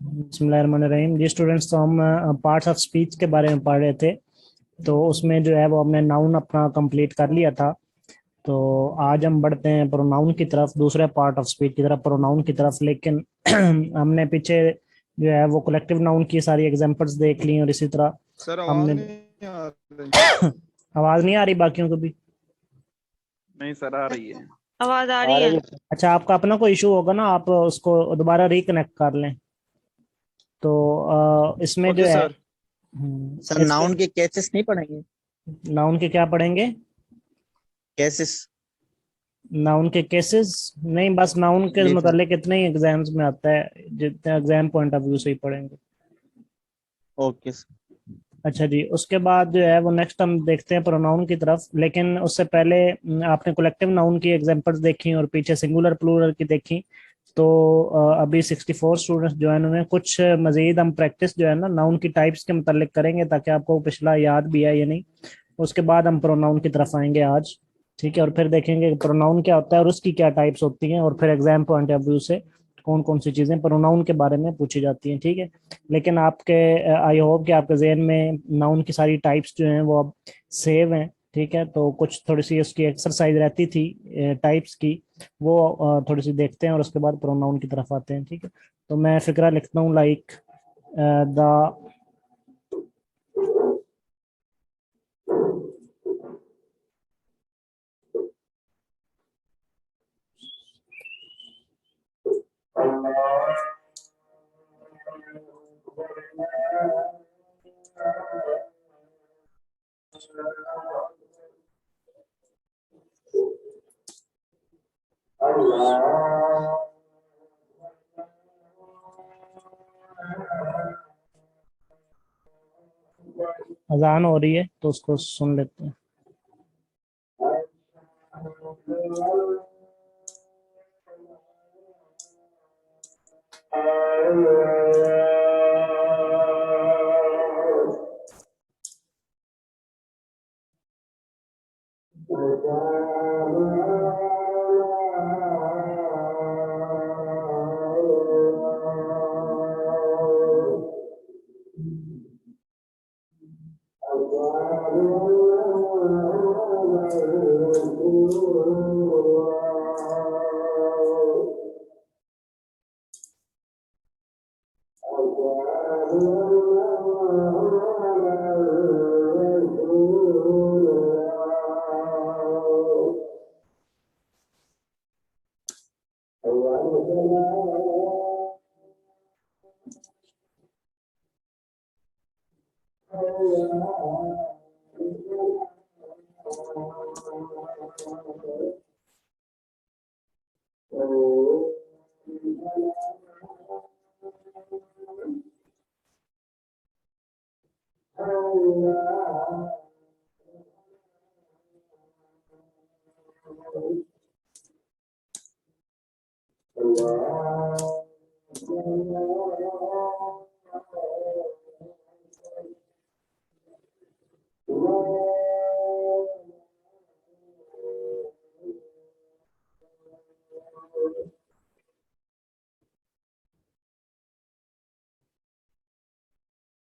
बिस्मिल्लाहिर्रहमानिर्रहीम। जी स्टूडेंट्स, तो हम पार्ट्स ऑफ स्पीच के बारे में पढ़ रहे थे। तो उसमें जो है वो हमने नाउन अपना कंप्लीट कर लिया था। तो आज हम बढ़ते हैं प्रोनाउन की तरफ, दूसरे पार्ट ऑफ स्पीच की तरफ, प्रोनाउन की तरफ। लेकिन हमने पीछे जो है वो कलेक्टिव नाउन की सारी एग्जांपल्स देख ली और इसी तरह सर आवाज हमने नहीं आ रही। आवाज नहीं आ रही बाकियों को भी? नहीं सर आ रही है। आवाज आ रही है। अच्छा, आपका अपना कोई इशू होगा ना, आप उसको दोबारा रिकनेक्ट कर लें। तो इसमें जो ओके है सर। सर इसमें नाउन के केसेस नहीं पढ़ेंगे? नाउन के क्या पढ़ेंगे? केसेस। नाउन के केसेस नहीं, बस नाउन के जी सर। मतलब इतने ही एग्जाम्स में आता है, जितने एग्जाम पॉइंट ऑफ व्यू से ही पढ़ेंगे। Okay sir. अच्छा जी, उसके बाद जो है वो नेक्स्ट हम देखते हैं प्रोनाउन की तरफ। लेकिन उससे पहले आपने कलेक्टिव नाउन की एग्जांपल्स देखी और पीछे सिंगुलर प्लूरल की देखी। तो अभी 64 स्टूडेंट्स ज्वाइन हुए हैं। कुछ मजीद हम प्रैक्टिस जो है ना नाउन की टाइप्स के मुतालिक करेंगे, ताकि आपको पिछला याद भी है या नहीं। उसके बाद हम प्रोनाउन की तरफ आएंगे आज। ठीक है, और फिर देखेंगे प्रोनाउन क्या होता है और उसकी क्या टाइप्स होती हैं, और फिर एग्जाम पॉइंट ऑफ व्यू से कौन कौन सी चीजें प्रोनाउन के बारे में पूछी जाती हैं। ठीक है, लेकिन आपके आई होप कि आपके जहन में नाउन की सारी टाइप्स जो हैं वो अब सेव हैं। ठीक है, तो कुछ थोड़ी सी उसकी एक्सरसाइज रहती थी टाइप्स की, वो थोड़ी सी देखते हैं और उसके बाद प्रोनाउन की तरफ आते हैं। ठीक है, तो मैं फिक्रा लिखता हूँ लाइक द अजान हो रही है तो उसको सुन लेते हैं।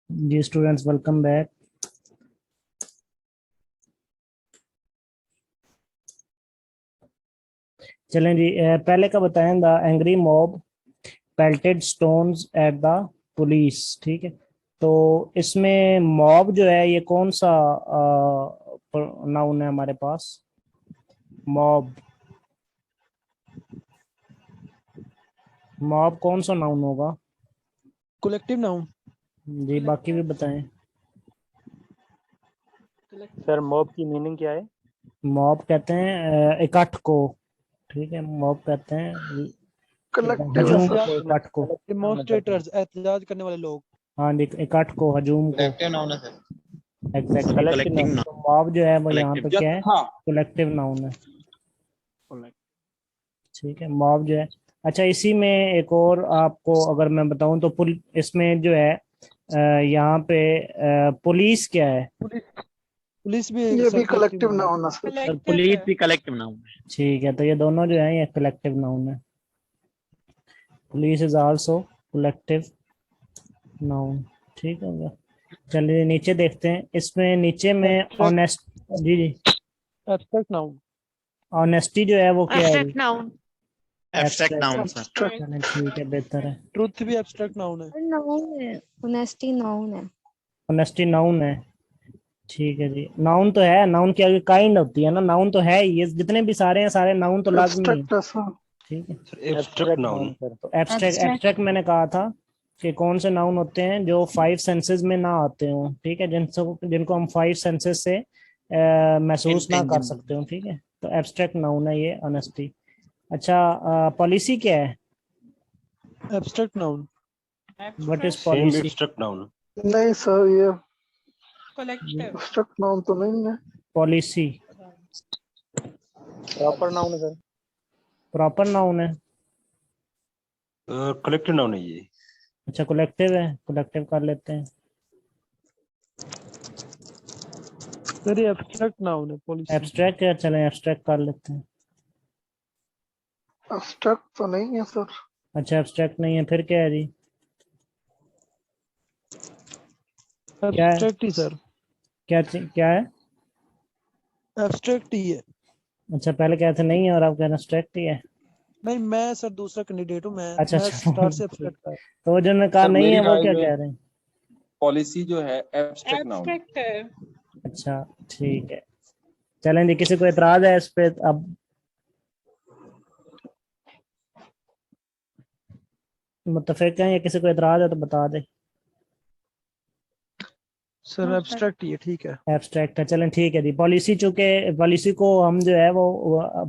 जी स्टूडेंट्स, वेलकम बैक। चलें जी, पहले का बताएं। The angry mob pelted stones at the police. ठीक है, तो इसमें मॉब जो है ये कौन सा नाउन है हमारे पास? मॉब, मॉब कौन सा नाउन होगा? Collective noun. जी बाकी भी बताएं। सर मॉब की मीनिंग क्या है? मॉब कहते हैं इकट्ठ को। ठीक है, मॉब कहते हैं कलेक्टिव हजूम सर। को, इकट्ठ को। डेमोन्स्ट्रेटर्स, एहतजाज करने वाले लोग। हाँ जी, इकट्ठ को, हजूम को। कलेक्टिव नाउन है सर। एग्जैक्टली। कलेक्टिव कलेक्टिव तो मॉब जो है वो यहाँ पे क्या है? जत्था। कलेक्टिव नाउन है। नाउन। ठीक है, मॉब जो है। अच्छा, इसी में एक और आपको अगर मैं बताऊं तो इसमें जो है यहाँ पे पुलिस क्या है? पुलिस भी ये भी सर कलेक्टिव नाउन है सर। सर पुलिस भी कलेक्टिव नाउन है। ठीक है, तो ये दोनों जो है ये कलेक्टिव नाउन है। Police is also collective noun, ठीक हो गया। चलिए नीचे देखते हैं, इसमें नीचे में Abstract. ऑनेस्ट, जी जी, एब्स्ट्रैक्ट नाउन। ऑनेस्टी जो है वो क्या है? Abstract noun. Abstract Abstract. Noun sir. चलें ठीक है, बेहतर है। ट्रुथ भी एब्स्ट्रैक्ट नाउन है। नाउन है, ऑनेस्टी नाउन है। ऑनेस्टी नाउन है, ठीक है जी। नाउन तो है, नाउन की आगे काइंड होती है ना, नाउन तो है ही, ये जितने भी सारे हैं सारे नाउन तो लाजमी है, एब्स्ट्रैक्ट है सर। ठीक है। Abstract noun sir. तो एब्स्ट्रैक्ट, एब्स्ट्रैक्ट मैंने कहा था कि कौन से नाउन होते हैं जो 5 सेंसेस में ना आते हो, ठीक है, जिनको हम 5 सेंसेस से महसूस ना कर सकते हो, ठीक है, तो एब्स्ट्रैक्ट नाउन है ये ऑनेस्टी। अच्छा, पॉलिसी क्या है? Abstract noun. What is same policy? Abstract noun. नहीं सर, ये कलेक्टिव। एब्स्ट्रैक्ट नाउन तो नहीं है। पॉलिसी प्रॉपर नाउन है सर। प्रॉपर नाउन है। कलेक्टिव नाउन है ये। अच्छा, कलेक्टिव है, कलेक्टिव कर लेते हैं। सर ये एब्स्ट्रैक्ट नाउन है पॉलिसी। एब्स्ट्रैक्ट है, चलें एब्स्ट्रैक्ट कर लेते हैं। एब्स्ट्रैक्ट तो नहीं है सर। अच्छा, एब्स्ट्रैक्ट नहीं है, फिर क्या है जी? क्या है? एब्स्ट्रैक्ट ही सर। क्या है? एब्स्ट्रैक्ट ही है। अच्छा, पहले कहते नहीं है और आप कहना एब्स्ट्रैक्ट ही है। नहीं, मैं सर दूसरा कैंडिडेट हूँ। मैं अच्छा, मैं अच्छा। स्टार्ट से एब्स्ट्रैक्ट था। तो वो जिन्होंने कहा सर, नहीं मेरी है वो राय क्या में कह रहे हैं? पॉलिसी जो है एब्स्ट्रैक्ट नाउन। एब्स्ट्रैक्ट है। अच्छा, ठीक है। चलें जी, किसी को एतराज है इस पे? अब मुत्तफिक हैं या किसी को एतराज है तो बता दे। सर एब्स्ट्रैक्ट ही है, ठीक है। एब्स्ट्रैक्ट है, चलें ठीक है जी। पॉलिसी, चूंकि पॉलिसी को हम जो है वो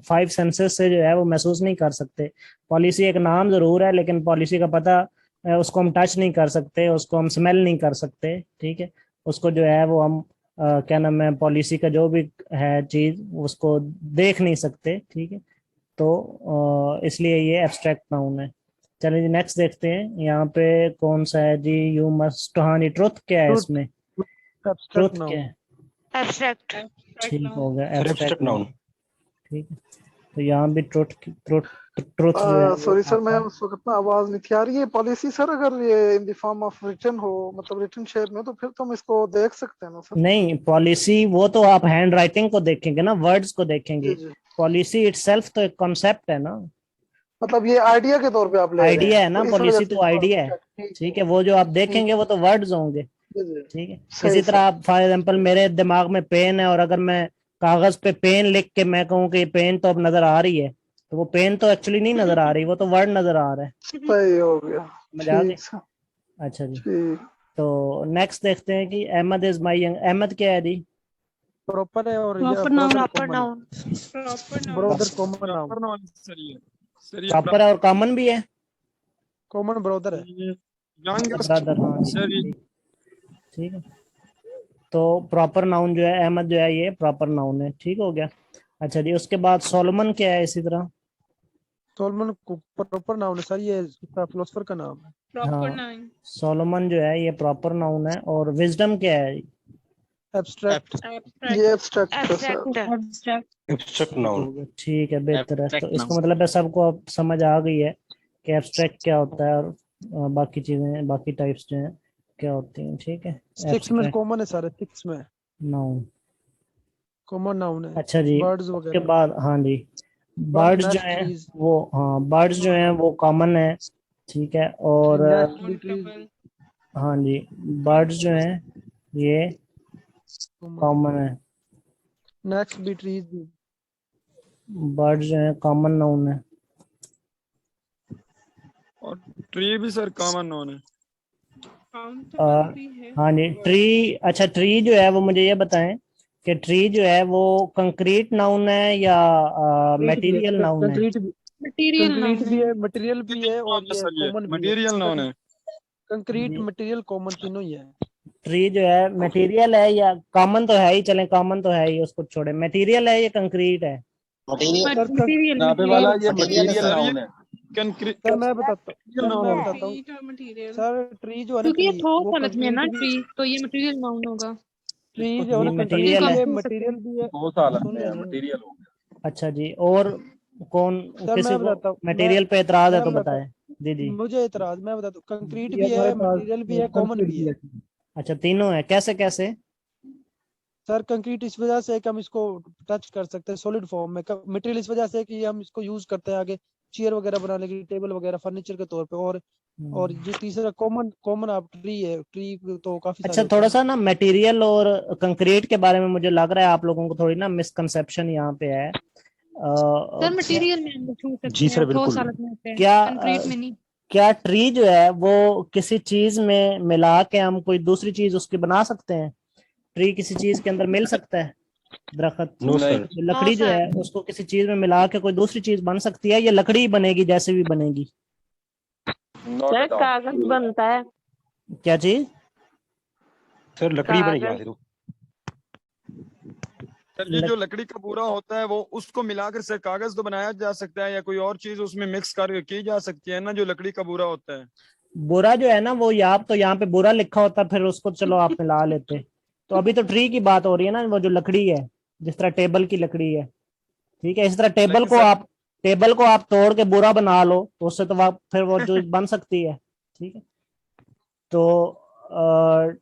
5 सेंसेस से जो है वो महसूस नहीं कर सकते। पॉलिसी एक नाम जरूर है, लेकिन पॉलिसी का पता उसको हम टच नहीं कर सकते, उसको हम स्मेल नहीं कर सकते, ठीक है। उसको जो है वो हम क्या नाम है, पॉलिसी का जो भी है चीज उसको देख नहीं सकते, ठीक है। तो इसलिए ये एब्स्ट्रैक्ट नाउन है। चलिए जी नेक्स्ट देखते हैं, यहाँ पे कौन सा है जी? यू मस्ट, हाँ जी, ट्रुथ क्या है Truth. इसमें? Abstract truth noun. क्या है? एब्स्ट्रैक्ट। ठीक हो गया, सर एब्स्ट्रैक्ट एब्स्ट्रैक्ट नाउन। ठीक है। तो यहाँ भी ट्रुथ ट्रुथ ट्रुथ जो है सॉरी सर, मैं आपका- उस वक्त ना आवाज नहीं थी आ रही है। पॉलिसी सर अगर ये in the form of written हो, मतलब रिटन शेप में, तो फिर तो हम इसको देख सकते हैं ना सर। नहीं, पॉलिसी वो तो आप हैंड राइटिंग को देखेंगे ना, वर्ड्स को देखेंगे। जी जी, पॉलिसी इटसेल्फ तो एक कॉन्सेप्ट है ना, मतलब ये आइडिया के तौर पे आप ले रहे हैं। आइडिया है ना, तो इस पॉलिसी वजह से तो आइडिया है, ठीक है। वो जो आप देखेंगे वो तो वर्ड्स होंगे, जी जी, ठीक है। सही इसी तरह आप फॉर एग्जांपल, मेरे दिमाग में पेन है और अगर मैं कागज पे पेन लिख के मैं कहूँ कि पेन तो अब नजर आ रही है, तो वो पेन तो एक्चुअली नहीं नजर आ रही, वो तो वर्ड नजर आ रहा है। सही हो गया। समझ आ गई? ठीक सर, अच्छा जी। ठीक। तो नेक्स्ट देखते हैं कि Ahmed is my young. Ahmed क्या है जी? प्रॉपर है और proper noun. Brother proper common. Noun. Proper noun. Brother common noun. Proper noun sir ये। सर ये प्रॉपर है और कॉमन भी है। कॉमन ब्रदर है। यंगेस्ट ब्रदर, हाँ जी, सर ये। ठीक ठीक है। तो प्रॉपर नाउन जो है अहमद जो है ये प्रॉपर नाउन है, ठीक हो गया। अच्छा जी, उसके बाद सोलोमन क्या है इसी तरह? सोलोमन प्रॉपर नाउन है सर, ये उसका फिलोसोफर का नाम है। प्रॉपर हाँ, नाउन। सोलोमन जो है ये प्रॉपर नाउन है। और विजडम क्या है? एब्स्ट्रैक्ट। ये एब्स्ट्रैक्ट है सर। एब्स्ट्रैक्ट। एब्स्ट्रैक्ट ठीक नाउन। हो गया, ठीक है, बेहतर है। तो Abstract इसका noun. मतलब है सबको अब समझ आ गई है कि एब्स्ट्रैक्ट क्या होता है और बाकी चीजें, बाकी टाइप्स जो हैं क्या होती हैं, ठीक है। 6 में एब्स्ट्रैक्ट कॉमन है सर, 6 में नाउन, कॉमन नाउन है। अच्छा जी। बर्ड्स उसके वगैरह। बाद हाँ जी, बर्ड्स जो नेस्ट हैं ट्रीज। वो, हाँ बर्ड्स जो हैं वो कॉमन है, ठीक है। और नेस्ट बी ट्रीज हाँ जी, बर्ड्स जो हैं ये कॉमन है। Next B trees. बर्ड्स जो हैं कॉमन नाउन है। और ट्री भी सर कॉमन नाउन है। और हाँ जी, ट्री, अच्छा ट्री जो है वो मुझे ये बताएं कि ट्री जो है वो कंक्रीट नाउन है या मटेरियल नाउन है? कंक्रीट भी, मटेरियल कंक्रीट नाउन भी है। है, मटेरियल भी है और ये कॉमन भी है। मटेरियल नाउन है। कंक्रीट, जी। मटेरियल, कॉमन तीनों ही है। ट्री जो है मटेरियल है या कॉमन? तो है ही, चलें कॉमन तो है ही, उसको छोड़े। मटेरियल है या कंक्रीट है? मटेरियल। यहाँ पे वाला ये मटेरियल मटेरियल है। नाउन है। कंक्रीट सर मैं बताता हूँ मटेरियल। सर, ट्री जो है ना, क्योंकि ये ट्री ठोस वो हालत में है ना कंक्रीट भी, ट्री, तो ये मटेरियल नाउन होगा। ट्री जो है ये ना मटेरियल कंक्रीट है। भी है, मटेरियल भी है। दो साल सुन में लेना। मटेरियल हो गया। अच्छा जी, और कौन, सर किसी मैं को बताता हूँ, मटेरियल पे एतराज है मैं तो बताता बताएं। जी जी। मुझे एतराज, मैं बताता हूँ, कंक्रीट ये भी है, हमारे पास मटेरियल भी है, कॉमन भी है। अच्छा तीनों है, कैसे कैसे? सर कंक्रीट इस वजह से है कि हम इसको टच कर सकते हैं सॉलिड फॉर्म में, मटेरियल इस वजह से है कि हम इसको यूज करते हैं आगे चेयर वगैरह बनाने के लिए, टेबल वगैरह फर्नीचर के तौर पे। और जो तीसरा कॉमन कॉमन आप ट्री है, ट्री तो काफी सारे अच्छा होते थोड़ा हैं। सा ना मटेरियल और कंक्रीट के बारे में मुझे लग रहा है आप लोगों को थोड़ी ना मिसकंसेप्शन यहाँ पे है। सर मटेरियल में हम छू सकते जी हैं, सर, ठोस बिल्कुल। हालत में होते हैं, क्या कंक्रीट में नहीं। क्या ट्री जो है वो किसी चीज में मिला के हम कोई दूसरी चीज उसकी बना सकते हैं? ट्री किसी चीज के अंदर मिल सकता है? दरख्त नो सर। जो लकड़ी जो है उसको किसी चीज में मिला के कोई दूसरी चीज बन सकती है, या लकड़ी ही बनेगी जैसे भी बनेगी? सर कागज बनता है। क्या चीज? सर लकड़ी बनेगी कागज। यहाँ से तो। सर ये जो लकड़ी का पूरा होता है वो उसको मिलाकर से कागज तो बनाया जा सकता है, या कोई और चीज उसमें मिक्स करके की जा सकती है ना, जो लकड़ी का पूरा होता है। बुरा जो है ना वो तो यहाँ पे बुरा लिखा होता, फिर उसको चलो आप मिला लेते। तो अभी तो ट्री की बात हो रही है ना, वो जो लकड़ी है, जिस तरह टेबल की लकड़ी है, ठीक है, इस तरह टेबल को आप तोड़ के बुरा बना लो तो उससे तो फिर वो जो बन सकती है। ठीक है, तो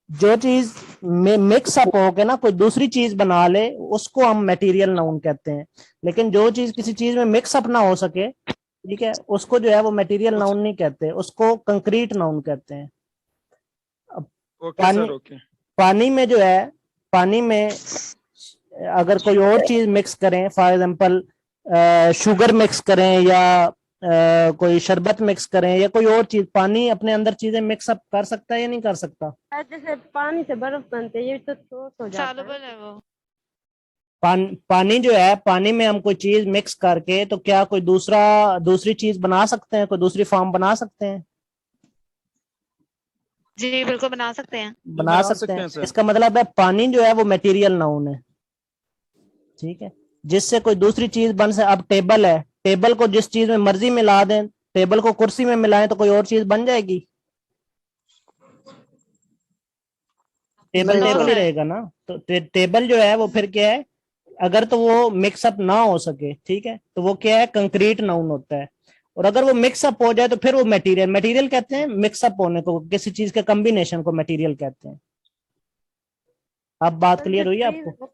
जो चीज मिक्स अप हो के ना कोई दूसरी चीज बना ले उसको हम मटेरियल नाउन कहते हैं। लेकिन जो चीज किसी चीज में मिक्स अप ना हो सके, ठीक है, उसको जो है वो मटेरियल नाउन नहीं कहते, उसको कंक्रीट नाउन कहते हैं। Okay sir, okay. पानी में जो है, पानी में अगर कोई और चीज मिक्स करें, फॉर एग्जांपल शुगर मिक्स करें या कोई शरबत मिक्स करें या कोई और चीज, पानी अपने अंदर चीजें मिक्स अप कर सकता है या नहीं कर सकता? जैसे पानी से बर्फ बनते हैं, ये तो ठोस हो जाता है। वो पानी जो है, पानी में हम कोई चीज मिक्स करके तो क्या कोई दूसरी चीज बना सकते हैं, कोई दूसरी फॉर्म बना सकते हैं? जी बिल्कुल बना सकते हैं। बना सकते हैं। इसका मतलब है पानी जो है वो मटेरियल नाउन है। ठीक है, जिससे कोई दूसरी चीज बन से। अब टेबल है, टेबल को जिस चीज में मर्जी मिला दें, टेबल को कुर्सी में मिलाएं तो कोई और चीज बन जाएगी? टेबल टेबल ही रहेगा ना। तो टेबल जो है वो फिर क्या है, अगर तो वो मिक्सअप ना हो सके, ठीक है, तो वो क्या है, कंक्रीट नाउन होता है। और अगर वो मिक्सअप हो जाए तो फिर वो मटेरियल कहते हैं। मिक्सअप होने को, किसी चीज के कॉम्बिनेशन को मटेरियल कहते हैं। अब बात क्लियर हुई आपको?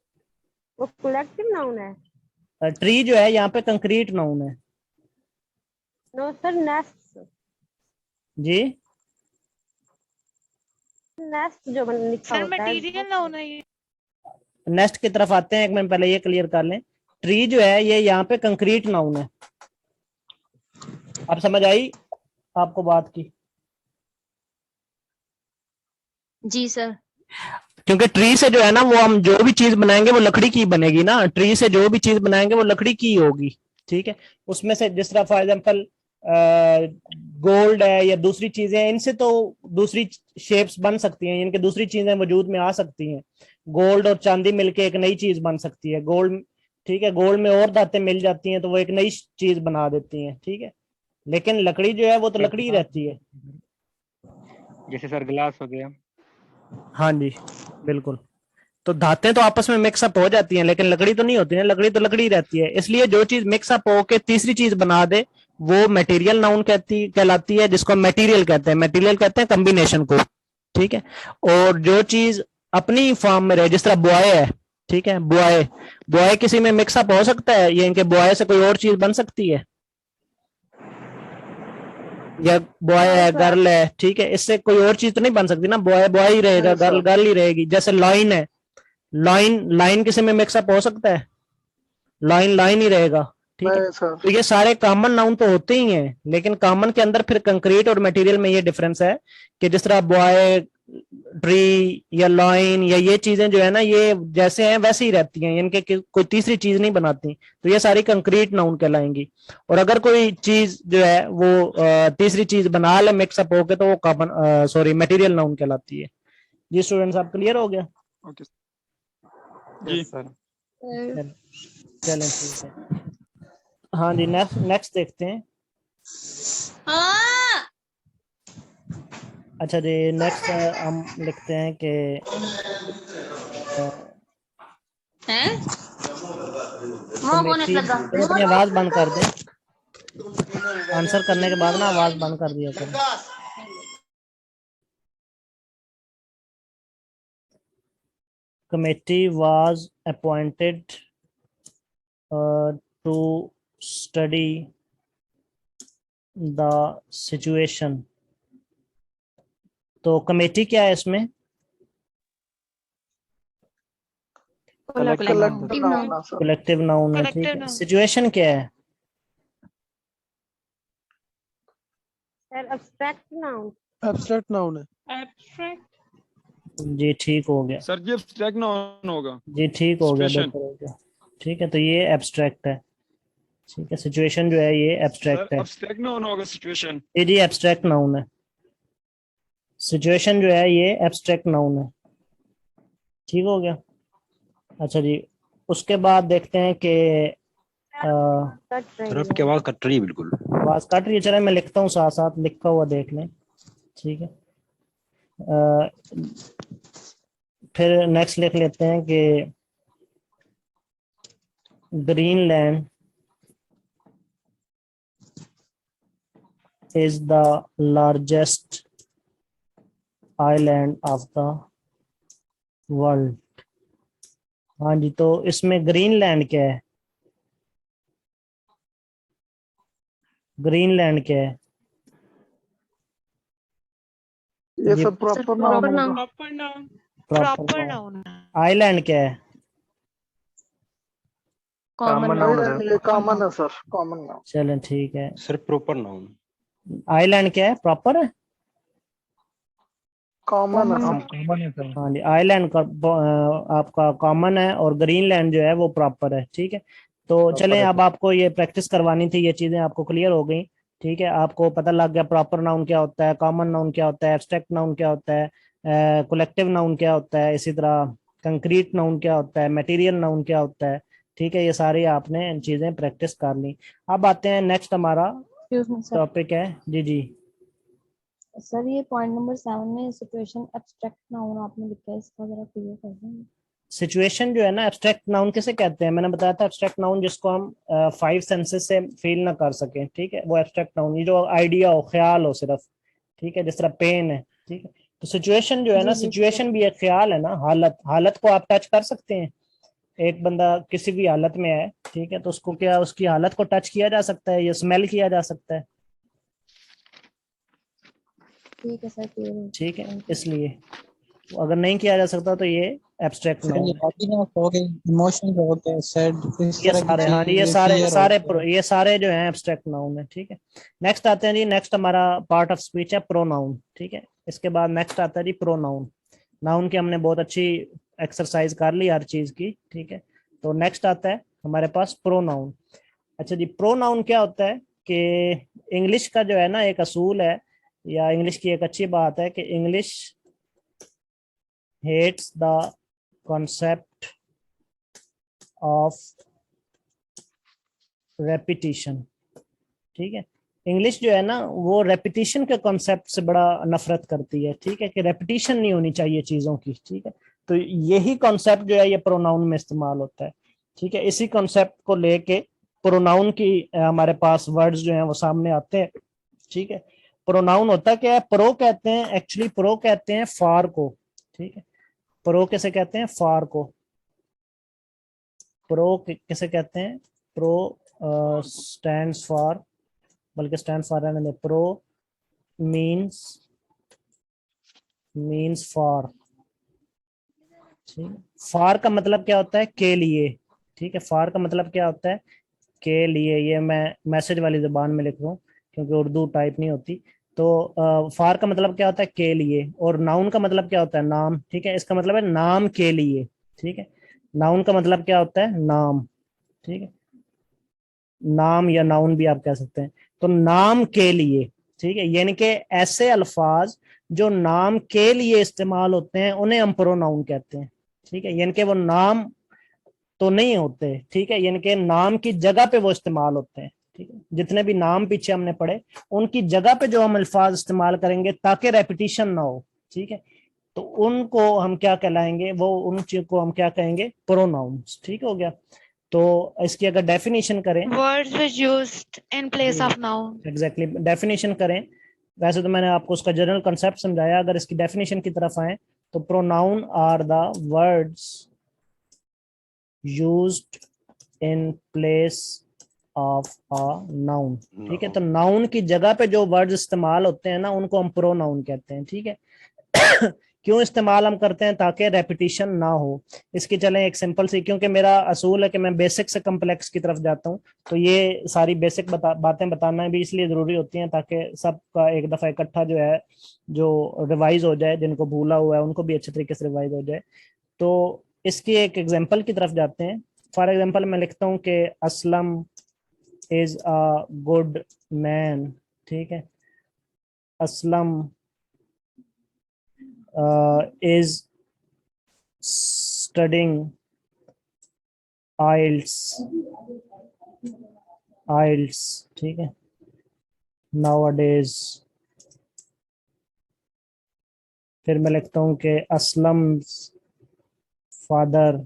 वो कलेक्टिव नाउन है। ट्री जो है यहाँ पे कंक्रीट नाउन है। No sir, nest. जी, नेस्ट जो लिखा सर होता है। मटेरियल नाउन है ये। नेक्स्ट की तरफ आते हैं, एक मिनट पहले ये क्लियर कर लें। ट्री जो है ये यहाँ पे कंक्रीट नाउन है। अब समझ आई आपको बात की? जी सर। क्योंकि ट्री से जो है ना, वो हम जो भी चीज बनाएंगे वो लकड़ी की बनेगी ना। ट्री से जो भी चीज बनाएंगे वो लकड़ी की होगी। ठीक है, उसमें से जिस तरह फॉर एग्जांपल गोल्ड है या दूसरी चीजें, इनसे तो दूसरी शेप्स बन सकती हैं, इनके दूसरी चीजें वजूद में आ सकती हैं। गोल्ड और चांदी मिलके एक नई चीज बन सकती है। गोल्ड, ठीक है, गोल्ड में और धातें मिल जाती हैं तो वो एक नई चीज बना देती हैं। ठीक है, लेकिन लकड़ी जो है वो तो लकड़ी ही रहती है। जैसे सर ग्लास हो गया। हाँ जी बिल्कुल। तो धातें तो आपस में मिक्सअप हो जाती हैं, लेकिन लकड़ी तो नहीं होती है। लकड़ी तो लकड़ी रहती है। इसलिए जो चीज मिक्सअप होके तीसरी चीज बना दे वो मटेरियल नाउन कहलाती है, जिसको मटेरियल कहते हैं। मटेरियल कहते हैं कॉम्बिनेशन को। ठीक है, और जो चीज अपनी फॉर्म में रहे, जिस तरह बॉय है, ठीक है, बॉय किसी में मिक्सअप हो सकता है, ये इनके बॉय से कोई और चीज बन सकती है, या बॉय है, गर्ल है, ठीक है, इससे कोई और चीज तो नहीं बन सकती ना। बॉय ही रहेगा, गर्ल ही रहेगी। जैसे लॉइन है, लाइन किसी में मिक्सअप हो सकता है? लाइन ही रहेगा। ठीक है, तो ये सारे कॉमन नाउन तो होते ही हैं, लेकिन कॉमन के अंदर फिर कंक्रीट और मटेरियल में ये डिफरेंस है कि जिस तरह बॉय, ट्री या लाइन या ये चीजें जो है ना, ये जैसे हैं वैसे ही रहती हैं, इनके कोई तीसरी चीज नहीं बनाती, तो ये सारी कंक्रीट नाउन कहलाएंगी। और अगर कोई चीज जो है वो तीसरी चीज बना ले मिक्सअप होके तो वो कॉमन मटेरियल नाउन कहलाती है। जी स्टूडेंट्स, आप क्लियर हो गया? ओके जी सर। चलें ठीक है। हाँ जी, नेक्स्ट देखते हैं। अच्छा जी, नेक्स्ट हम लिखते हैं कि अपनी आवाज बंद कर दें। आंसर करने के बाद ना आवाज बंद कर दिया करें। Committee was appointed to study the situation। तो कमेटी क्या है इसमें? कलेक्टिव नाउन है सर। कलेक्टिव नाउन है, ठीक Collective है। noun। सिचुएशन क्या है? Sir abstract noun. Abstract noun है। जी ठीक हो गया, सर जी एब्स्ट्रैक्ट नाउन होगा। जी ठीक हो गया, Situation। बेहतर हो गया। ठीक है, तो ये एब्स्ट्रैक्ट है, ठीक है। सिचुएशन जो है ये सर एब्स्ट्रैक्ट है। एब्स्ट्रैक्ट नाउन होगा सिचुएशन। जी एब्स्ट्रैक्ट नाउन है। सिचुएशन जो है ये एब्स्ट्रैक्ट नाउन है, ठीक हो गया। अच्छा जी, उसके बाद देखते हैं कि कट सर रही आपकी है। आवाज कट रही है बिल्कुल। आवाज काट रही है। चले मैं लिखता हूँ, साथ साथ लिखा हुआ देख लें, ठीक है। फिर नेक्स्ट लिख लेते हैं कि Greenland is the largest island of the world। हाँ जी, तो इसमें ग्रीनलैंड क्या है? ग्रीनलैंड क्या है? ये ये सब प्रॉपर नाउन होगा। Proper noun. आइलैंड क्या है? Common noun. ये कॉमन है सर, कॉमन नाउन। चलें ठीक है। Sir proper noun. आइलैंड क्या है? प्रॉपर है। कॉमन है सर। कॉमन है सर। हाँ जी, आइलैंड का आपका कॉमन है और ग्रीनलैंड जो है वो प्रॉपर है, ठीक है। तो चलें, अब आपको ये प्रैक्टिस करवानी थी, ये चीजें आपको क्लियर हो गई, ठीक है। आपको पता लग गया प्रॉपर नाउन क्या होता है, कॉमन नाउन क्या होता है, एब्स्ट्रैक्ट नाउन क्या होता है, कलेक्टिव नाउन क्या होता है, इसी तरह कंक्रीट नाउन क्या होता है, मटेरियल नाउन क्या होता है, ठीक है। ये सारी आपने चीजें प्रैक्टिस कर ली। अब आते हैं नेक्स्ट, हमारा टॉपिक है जी जी सर ये पॉइंट नंबर 7 में सिचुएशन एब्स्ट्रैक्ट नाउन आपने लिखा है, इसका जरा क्लियर कर दें। सिचुएशन जो है ना, एब्स्ट्रैक्ट नाउन किसे कहते हैं? मैंने बताया था एब्स्ट्रैक्ट नाउन जिसको हम 5 सेंसेस से फील ना कर सके, ठीक है, वो एब्स्ट्रैक्ट नाउन। ये जो आइडिया हो, ख्याल हो सिर्फ, ठीक है, जिस तरह पेन है, ठीक है। तो सिचुएशन जो है ना, जी, जी, सिचुएशन भी एक ख्याल है ना, हालत। हालत को आप टच कर सकते हैं। एक बंदा किसी भी हालत में है, ठीक है, तो उसको क्या, उसकी हालत को टच किया जा सकता है या स्मेल किया जा सकता है, ठीक है सर, क्लियर है। ठीक है। इसलिए अगर नहीं किया जा सकता तो ये एब्स्ट्रैक्ट नाउन है। इमोशंस होते हैं, सैड, इस ये तरह की सारे, हाँ जी, ये चीजें, सारे fear सारे होते हैं। ये सारे जो हैं एब्स्ट्रैक्ट नाउन है, ठीक है। नेक्स्ट आते हैं जी, नेक्स्ट हमारा पार्ट ऑफ स्पीच है प्रोनाउन, ठीक है। इसके बाद नेक्स्ट आता है जी प्रोनाउन। नाउन की हमने बहुत अच्छी एक्सरसाइज कर ली हर चीज की, ठीक है। तो नेक्स्ट आता है हमारे पास प्रोनाउन। अच्छा जी, प्रोनाउन क्या होता है कि इंग्लिश का जो है ना एक असूल है, या इंग्लिश की एक अच्छी बात है कि English hates the concept of repetition, ठीक है। इंग्लिश जो है ना वो रेपिटिशन के कॉन्सेप्ट से बड़ा नफरत करती है, ठीक है, कि रेपिटिशन नहीं होनी चाहिए चीजों की, ठीक है। तो यही कॉन्सेप्ट जो है ये प्रोनाउन में इस्तेमाल होता है, ठीक है। इसी कॉन्सेप्ट को लेके प्रोनाउन की हमारे पास वर्ड्स जो हैं वो सामने आते हैं, ठीक है। प्रोनाउन होता क्या है? प्रो कहते हैं, एक्चुअली प्रो कहते हैं फार को, ठीक है। प्रो किसे कहते हैं? फार को। प्रो किसे कहते हैं? प्रो स्टैंड्स फॉर, बल्कि स्टैंड फॉर रहने दे, प्रो मीन्स फॉर, ठीक। फॉर का मतलब क्या होता है? के लिए, ठीक है। फॉर का मतलब क्या होता है? के लिए। ये मैं मैसेज वाली जुबान में लिख रहा हूँ क्योंकि उर्दू टाइप नहीं होती। तो फॉर का मतलब क्या होता है? के लिए। और नाउन का मतलब क्या होता है? नाम, ठीक है। इसका मतलब है नाम के लिए, ठीक है। नाउन का मतलब क्या होता है? नाम, ठीक है। नाम या नाउन भी आप कह सकते हैं। तो नाम के लिए, ठीक है, यानी कि ऐसे अल्फाज जो नाम के लिए इस्तेमाल होते हैं उन्हें हम प्रोनाउन कहते हैं, ठीक है। यानी कि वो नाम तो नहीं होते, ठीक है, यानी कि नाम की जगह पे वो इस्तेमाल होते हैं, ठीक है। जितने भी नाम पीछे हमने पढ़े उनकी जगह पे जो हम अल्फाज इस्तेमाल करेंगे ताकि रेपिटिशन ना हो, ठीक है, तो उनको हम क्या कहलाएंगे? वो उन चीज को हम क्या कहेंगे? प्रोनाउंस, ठीक हो गया। तो इसकी अगर डेफिनेशन करें, Words which used in place जी। of noun. एग्जैक्टली डेफिनेशन करें, वैसे तो मैंने आपको उसका जनरल कंसेप्ट समझाया, अगर इसकी डेफिनेशन की तरफ आए तो pronoun are the words used in place of a noun. ठीक है, तो नाउन की जगह पे जो वर्ड्स इस्तेमाल होते हैं ना, उनको हम प्रोनाउन कहते हैं। ठीक है क्यों इस्तेमाल हम करते हैं? ताकि रेपिटिशन ना हो। इसकी चलें एक सिंपल सी, क्योंकि मेरा असूल है कि मैं बेसिक से कम्प्लेक्स की तरफ जाता हूँ, तो ये सारी बेसिक बातें बताना भी इसलिए जरूरी होती हैं ताकि सबका एक दफा इकट्ठा जो है, जो रिवाइज हो जाए, जिनको भूला हुआ है उनको भी अच्छे तरीके से रिवाइज हो जाए। तो इसकी एक एग्जाम्पल की तरफ जाते हैं। फॉर एग्जाम्पल मैं लिखता हूँ कि Aslam is a good man. ठीक है, असलम is studying IELTS। ठीक है, nowadays। फिर मैं लिखता हूँ कि Aslam's father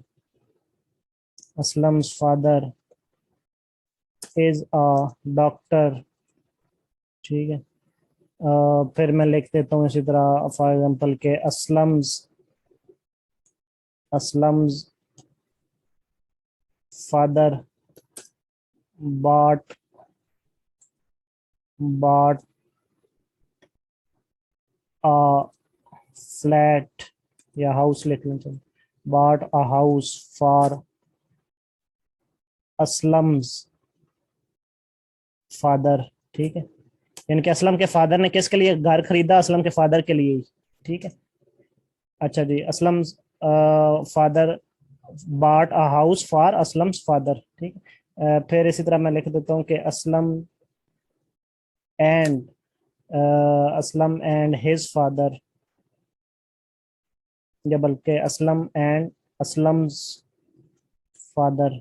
is a doctor। ठीक है, फिर मैं लिख देता हूँ इसी तरह फॉर एग्जांपल के Aslam's father bought a flat या हाउस लिख लें, चलो, bought a house for Aslam's father. ठीक है, यानी कि असलम के फादर ने किसके लिए घर खरीदा? असलम के फादर के लिए ही। ठीक है, अच्छा जी, Aslam father bought a house for Aslam's father. ठीक है, फिर इसी तरह मैं लिख देता हूँ कि असलम एंड हिज फादर, या बल्कि असलम एंड असलम्स फादर।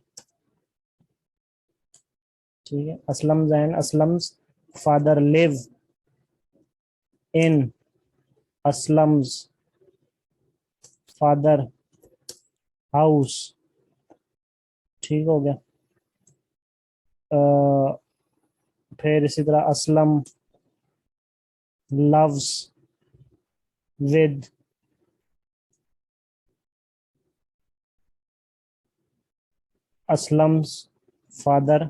ठीक है, Aslam and Aslam's father live in Aslam's father house. ठीक हो गया। फिर इसी तरह Aslam loves with Aslam's father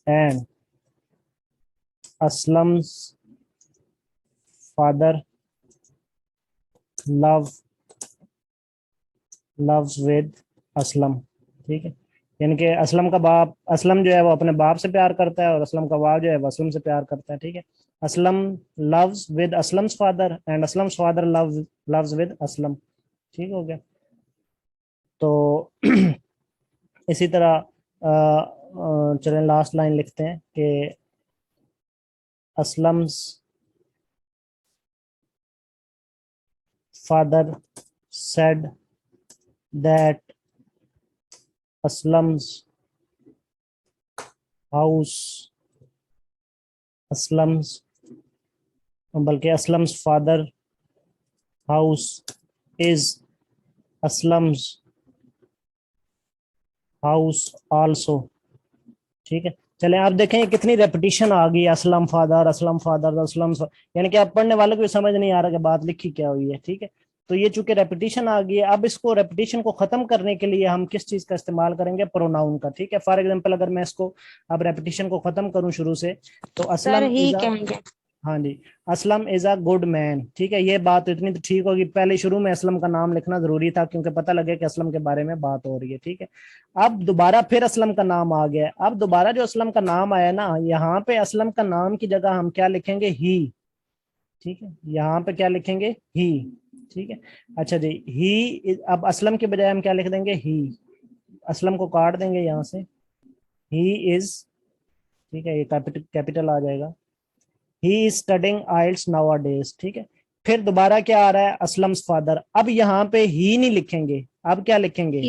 and Aslam's father loves with Aslam. ठीक है, यानी कि असलम का बाप, असलम जो है वो अपने बाप से प्यार करता है और असलम का बाप जो है वो असलम से प्यार करता है। ठीक है, Aslam loves with Aslam's father and Aslam's father loves with Aslam. ठीक हो गया। तो इसी तरह चलें लास्ट लाइन लिखते हैं कि Aslam's father said that Aslam's house, बल्कि Aslam's father house is Aslam's house also. ठीक है, चलें आप देखें ये कितनी रेपिटेशन आ गई, असलम फादर यानी कि आप पढ़ने वाले को भी समझ नहीं आ रहा कि बात लिखी क्या हुई है। ठीक है, तो ये चूंकि रेपिटेशन आ गई है, अब इसको रेपिटेशन को खत्म करने के लिए हम किस चीज का इस्तेमाल करेंगे? प्रोनाउन का। ठीक है, फॉर एग्जांपल अगर मैं इसको अब रेपिटेशन को खत्म करूं शुरू से, तो असलम ही इज कहेंगे। हाँ जी, Aslam is a good man. ठीक है, ये बात इतनी तो ठीक होगी, पहले शुरू में असलम का नाम लिखना जरूरी था क्योंकि पता लगे कि असलम के बारे में बात हो रही है। ठीक है, अब दोबारा फिर असलम का नाम आ गया। अब दोबारा जो असलम का नाम आया ना, यहाँ पे असलम का नाम की जगह हम क्या लिखेंगे? ही। ठीक है, यहाँ पे क्या लिखेंगे? ही। ठीक है, अच्छा जी, ही अब असलम के बजाय हम क्या लिख देंगे? ही। असलम को काट देंगे यहाँ से, ही इज। ठीक है, ये कैपिटल आ जाएगा। He is studying isles nowadays. ठीक है, फिर दोबारा क्या आ रहा है? असलम्स फादर। अब यहाँ पे ही नहीं लिखेंगे, अब क्या लिखेंगे?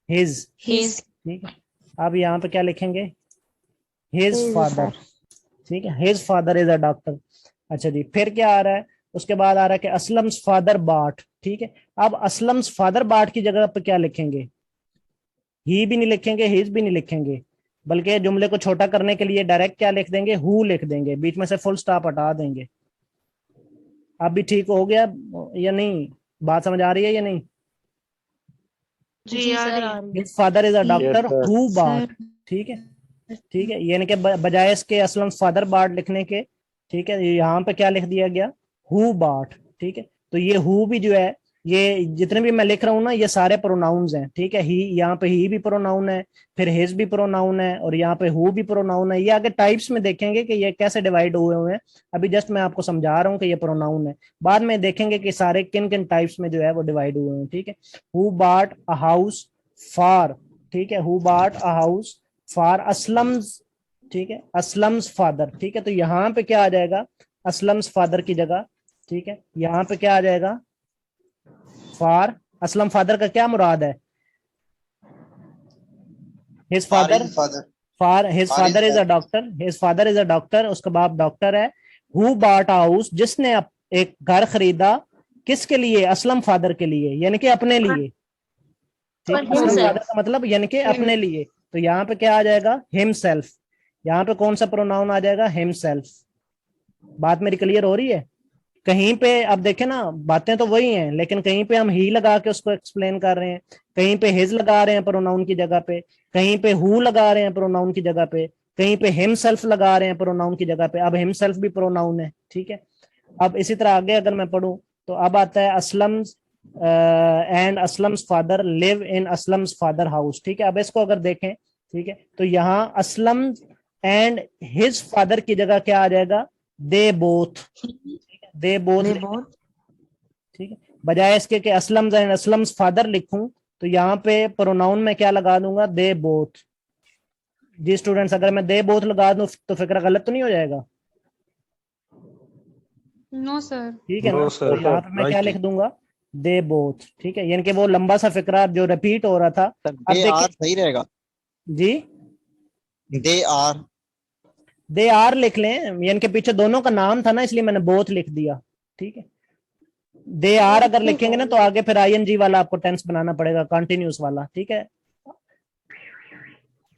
हिज। ठीक है, अब यहाँ पे क्या लिखेंगे? His father. ठीक है, his father is a doctor. अच्छा जी, फिर क्या आ रहा है? उसके बाद आ रहा है कि असलम्स फादर बाट, ठीक है। अब असलम्स फादर बाट की जगह पे क्या लिखेंगे, ही भी नहीं लिखेंगे, हिज भी नहीं लिखेंगे, बल्कि जुमले को छोटा करने के लिए डायरेक्ट क्या लिख देंगे, हु लिख देंगे, बीच में से फुल स्टॉप हटा देंगे। अब भी ठीक हो गया या नहीं, बात समझ आ रही है या नहीं? जी आ रही है। His father is a doctor sir. Who बाट, ठीक है, ठीक है, यानी कि बजाय इसके असलम फादर बाट लिखने के, ठीक है, यहाँ पे क्या लिख दिया गया, हु बाट, ठीक है। तो ये हु भी जो है, ये जितने भी मैं लिख रहा हूँ ना, ये सारे प्रोनाउंस हैं, ठीक है। ही, यहाँ पे ही भी प्रोनाउन है, फिर हिज भी प्रोनाउन है, और यहाँ पे हु भी प्रोनाउन है। ये आगे टाइप्स में देखेंगे कि ये कैसे डिवाइड हुए हैं, अभी जस्ट मैं आपको समझा रहा हूँ कि ये प्रोनाउन है, बाद में देखेंगे कि सारे किन किन टाइप्स में जो है वो डिवाइड हुए हैं, ठीक है। हु बाट अ हाउस फॉर, ठीक है, हु बाट अ हाउस फॉर असलम्स, ठीक है, असलम्स फादर, ठीक है। तो यहाँ पे क्या आ जाएगा, असलम्स फादर की जगह, ठीक है, यहाँ पे क्या आ जाएगा, फॉर असलम फादर का क्या मुराद है, his father, for his father is a doctor, his father is a doctor, उसका बाप डॉक्टर है। हु बॉट हाउस, जिसने एक घर खरीदा, किसके लिए, असलम फादर के लिए, यानी कि अपने लिए, ठीक है, असलम फादर का मतलब यानी कि अपने लिए। तो यहाँ पे क्या आ जाएगा, हिमसेल्फ, यहाँ पे कौन सा प्रोनाउन आ जाएगा, हिमसेल्फ। बात मेरी क्लियर हो रही है? कहीं पे अब देखें ना, बातें तो वही हैं, लेकिन कहीं पे हम ही लगा के उसको एक्सप्लेन कर रहे हैं, कहीं पे हिज लगा रहे हैं प्रोनाउन की जगह पे, कहीं पे हु लगा रहे हैं प्रोनाउन की जगह पे, कहीं पे हिमसेल्फ लगा रहे हैं प्रोनाउन की जगह पे। अब हिमसेल्फ भी प्रोनाउन है, ठीक है। अब इसी तरह आगे अगर मैं पढ़ूं तो अब आता है Aslam's and Aslam's father live in Aslam's father house, ठीक है। अब इसको अगर देखें, ठीक है, तो यहाँ असलम एंड हिज फादर की जगह क्या आ जाएगा, दे बोथ, दे बोथ, ठीक है। बजाय इसके कि असलम एंड असलम्स फादर लिखूं, तो यहाँ पे प्रोनाउन में क्या लगा दूंगा, दे बोथ। जी स्टूडेंट्स, अगर मैं दे बोथ लगा दूं तो फिक्र गलत तो नहीं हो जाएगा? No sir. ठीक है ना, No, sir. तो यहाँ पे मैं क्या लिख दूंगा, दे बोथ, ठीक है, यानी कि वो लंबा सा फिक्रा जो रिपीट हो रहा था। अब दे आर देखिए सही रहेगा, जी, दे आर, दे आर लिख लें, यानी कि पीछे दोनों का नाम था ना, इसलिए मैंने बोथ लिख दिया, ठीक है। दे आर अगर लिखेंगे ना तो आगे फिर आईएनजी वाला आपको टेंस बनाना पड़ेगा, कंटिन्यूस वाला, ठीक है।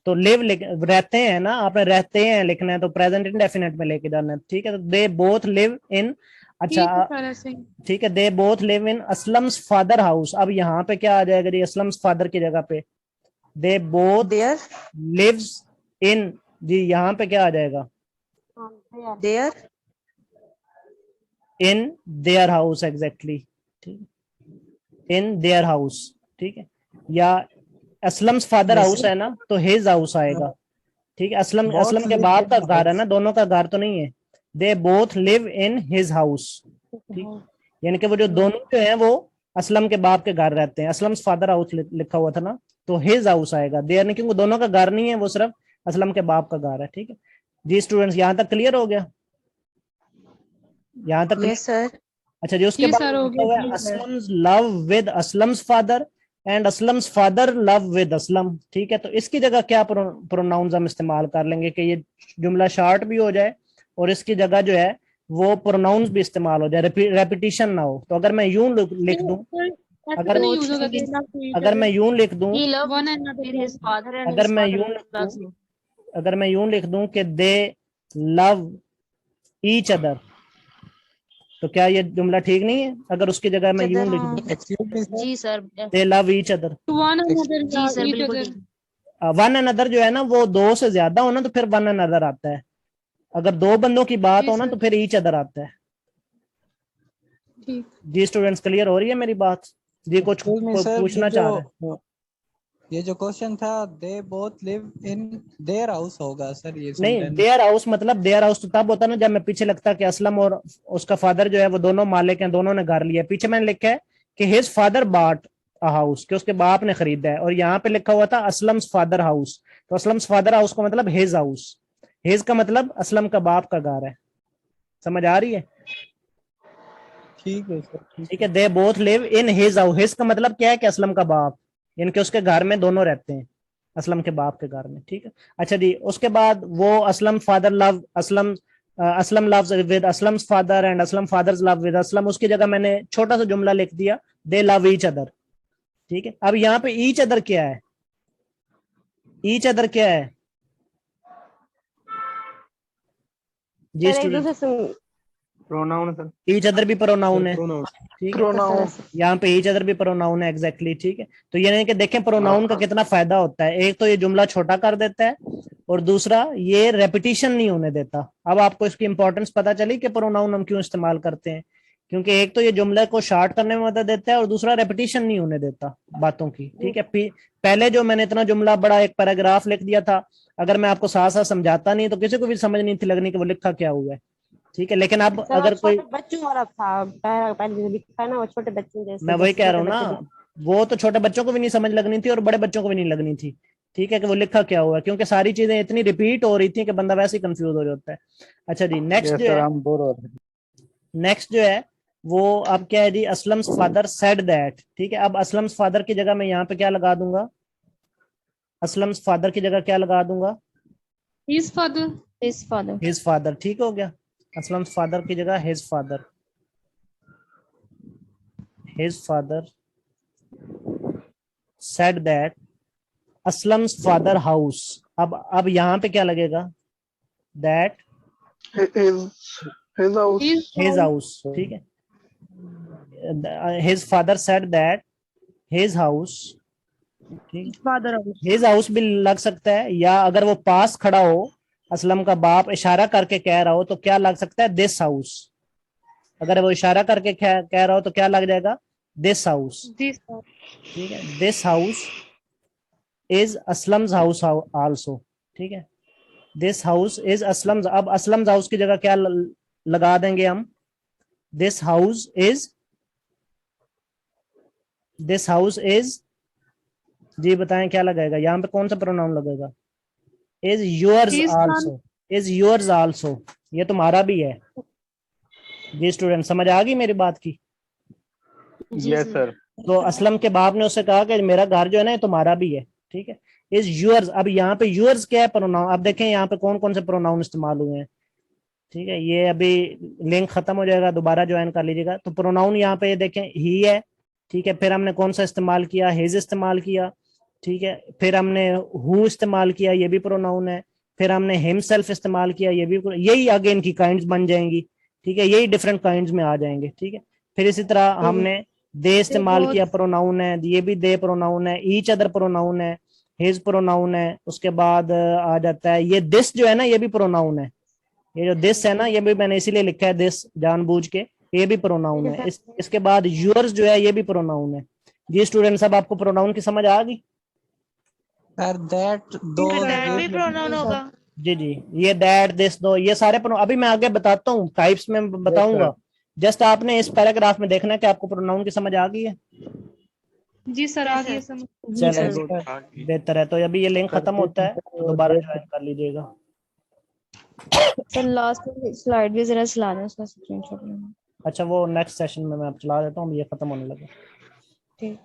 तो लिव रहते हैं ना, आपने रहते हैं लिखना है तो प्रेजेंट इंडेफिनिट में लेके जाना है, ठीक है। तो दे बोथ लिव इन, अच्छा ठीक है, they both live in Aslam's father house. अब यहाँ पे क्या आ जाएगा जी, असलम्स फादर की जगह पे दे बोथ लिव्स इन, जी यहाँ पे क्या आ जाएगा, their in their house, exactly, ठीक, इन देयर हाउस, ठीक है। या असलम्स फादर हाउस है ना, तो हिज हाउस आएगा, ठीक है। असलम असलम के बाप का घर है ना, दोनों का घर तो नहीं है। They both live in his house, ठीक, यानी कि वो जो दोनों जो है वो असलम के बाप के घर रहते हैं। असलम्स फादर हाउस लिखा हुआ था ना, तो हिज हाउस आएगा, देयर नहीं, क्योंकि दोनों का घर नहीं है, वो सिर्फ असलम के बाप का घर है, ठीक है। जी स्टूडेंट्स, यहाँ तक क्लियर हो गया? यहाँ तक यस सर। अच्छा जी, उसके बाद Aslam's love with Aslam's father and Aslam's father love with Aslam, ठीक है। तो इसकी जगह क्या प्रोनाउंस हम इस्तेमाल कर लेंगे कि ये जुमला शॉर्ट भी हो जाए और इसकी जगह जो है वो प्रोनाउंस भी इस्तेमाल हो जाए, रेपिटेशन ना हो। तो अगर मैं यूं लिख दूं, अगर मैं यूं लिख दूं, अगर मैं यूं लिख दूं कि दे लव ईच अदर, तो क्या ये जुमला ठीक नहीं है? अगर उसकी जगह मैं यूं लिख दूं, जी sir, they love each other, जी सर बिल्कुल। वन अनदर जो है ना वो दो से ज्यादा हो ना तो फिर वन अनदर आता है, अगर दो बंदों की बात हो ना तो फिर ईच अदर आता है। जी स्टूडेंट्स, क्लियर हो रही है मेरी बात? जी कुछ पूछना चाह रहे हैं? ये जो क्वेश्चन था, they both live in their house होगा सर? ये नहीं, देयर हाउस मतलब देयर हाउस तो तब होता ना जब मैं पीछे लगता कि असलम और उसका फादर जो है वो दोनों मालिक हैं, दोनों ने घर लिया। पीछे मैंने लिखा है कि his father bought a house, कि उसके बाप ने खरीदा है, और यहाँ पे लिखा हुआ था असलम्स फादर हाउस। तो असलम्स फादर हाउस का मतलब हिज हाउस, हिज का मतलब असलम का बाप का घर है। समझ आ रही है? ठीक है सर, ठीक है। They both live in his house, his का मतलब क्या है कि असलम का बाप, इनके उसके घर में दोनों रहते हैं, असलम के बाप के घर में, ठीक है। अच्छा जी, उसके बाद वो Aslam father love Aslam Aslam loves with Aslam's father and Aslam father's love with Aslam, उसकी जगह मैंने छोटा सा जुमला लिख दिया दे लव ईच अदर। ठीक है, अब यहाँ पे ईच अदर क्या है? ईच अदर क्या है जी सर एक स्टूडेंट? दूसरे से प्रोनाउन सर। ईच अदर भी प्रोनाउन है, प्रोनाउन। ठीक है, प्रोनाउन यहाँ पे ईच अदर भी प्रोनाउन है एग्जैक्टली। ठीक है, तो ये नहीं कि देखें प्रोनाउन का कितना फायदा होता है। एक तो ये जुमला छोटा कर देता है और दूसरा ये रेपिटेशन नहीं होने देता। अब आपको इसकी इंपॉर्टेंस पता चली कि प्रोनाउन हम क्यों इस्तेमाल करते हैं, क्योंकि एक तो ये जुमले को शॉर्ट करने में मदद देता है और दूसरा रेपिटेशन नहीं होने देता बातों की। ठीक है, पहले जो मैंने इतना जुमला बड़ा एक पैराग्राफ लिख दिया था, अगर मैं आपको साथ साथ समझाता नहीं तो किसी को भी समझ नहीं थी लगनी कि वो लिखा क्या हुआ है। ठीक है, लेकिन अब सर अगर वो कोई, छोटे बच्चों वाला था, पहले जो लिखा है ना वो छोटे बच्चों जैसे, मैं वही जैसे कह रहा हूँ छोटे ना, बच्चे वो तो छोटे बच्चों को भी नहीं समझ लगनी थी और बड़े बच्चों को भी नहीं लगनी थी। ठीक है, कि वो लिखा क्या हुआ है, क्योंकि सारी चीजें इतनी रिपीट हो रही थी कि बंदा वैसे ही कंफ्यूज हो जाता है। अच्छा जी, नेक्स्ट जो है, हम बोर हो रहे हैं। नेक्स्ट जो है वो अब क्या है जी, असलम्स फादर सेड दैट। ठीक है, अब असलम्स फादर की जगह मैं यहाँ पे क्या लगा दूंगा? असलम्स फादर की जगह क्या लगा दूंगा? His father. His father. His father. ठीक हो गया, असलम्स फादर की जगह his father. His father said that Aslam's father house. अब यहाँ पे क्या लगेगा? That his house his house. ठीक है, his father said that his house. ठीक, Father house. हिज हाउस भी लग सकता है, या अगर वो पास खड़ा हो, असलम का बाप इशारा करके कह रहा हो तो क्या लग सकता है? This house. अगर वो इशारा करके कह रहा हो तो क्या लग जाएगा? This house. This. ठीक है, this house is Aslam's house also. ठीक है, दिस हाउस इज असलम्स। अब असलम्स हाउस की जगह क्या लगा देंगे हम? This house is, this house is, जी बताएं क्या लगाएगा यहाँ पे? कौन सा प्रोनाउन लगेगा? Is yours His son. Also. Is yours also, ये तुम्हारा भी है जी स्टूडेंट। समझ आ गई मेरी बात की? Yes sir. तो असलम के बाप ने उससे कहा कि मेरा घर जो है ना ये तुम्हारा भी है। ठीक है, इज यूअर्स। अब यहाँ पे यूअर्स क्या है? प्रोनाउन। अब देखें यहाँ पे कौन कौन से प्रोनाउन इस्तेमाल हुए हैं। ठीक है, ये अभी लिंक खत्म हो जाएगा, दोबारा ज्वाइन कर लीजिएगा। तो प्रोनाउन यहाँ पे देखें ही है। ठीक है, फिर हमने कौन सा इस्तेमाल किया? हिज इस्तेमाल किया। ठीक है, फिर हमने हु इस्तेमाल किया, ये भी प्रोनाउन है। फिर हमने हिमसेल्फ इस्तेमाल किया, ये भी। यही आगे इनकी काइंड्स बन जाएंगी। ठीक है, यही डिफरेंट काइंड्स में आ जाएंगे। ठीक है, फिर इसी तरह हमने दे इस्तेमाल किया, प्रोनाउन है, ये भी दे प्रोनाउन है। ईच अदर प्रोनाउन है, हिज प्रोनाउन है। उसके बाद आ जाता है ये दिस जो है ना, ये भी प्रोनाउन है। ये जो दिस है ना, ये भी मैंने इसीलिए लिखा है दिस जानबूझ के, ये भी प्रोनाउन है। इसके बाद यूअर्स जो है ये भी प्रोनाउन है। जी स्टूडेंट, सब आपको प्रोनाउन की समझ आ गई? सर दैट दो That भी pronoun होगा. जी जी, ये दैट दिस दो, ये सारे प्रोनाउन अभी मैं आगे बताता हूँ, टाइप्स में बताऊंगा। जस्ट आपने इस पैराग्राफ में देखना है कि आपको प्रोनाउन की समझ आ गई है। जी सर आ गई समझ। चलो बेहतर है। तो अभी ये लिंक खत्म होता है, दोबारा ज्वाइन कर लीजिएगा। सर लास्ट में स्लाइड भी जरा चला दें, उसका स्क्रीनशॉट लेना। अच्छा, वो नेक्स्ट सेशन में मैं अब चला देता हूँ, ये खत्म होने लगा। ठीक।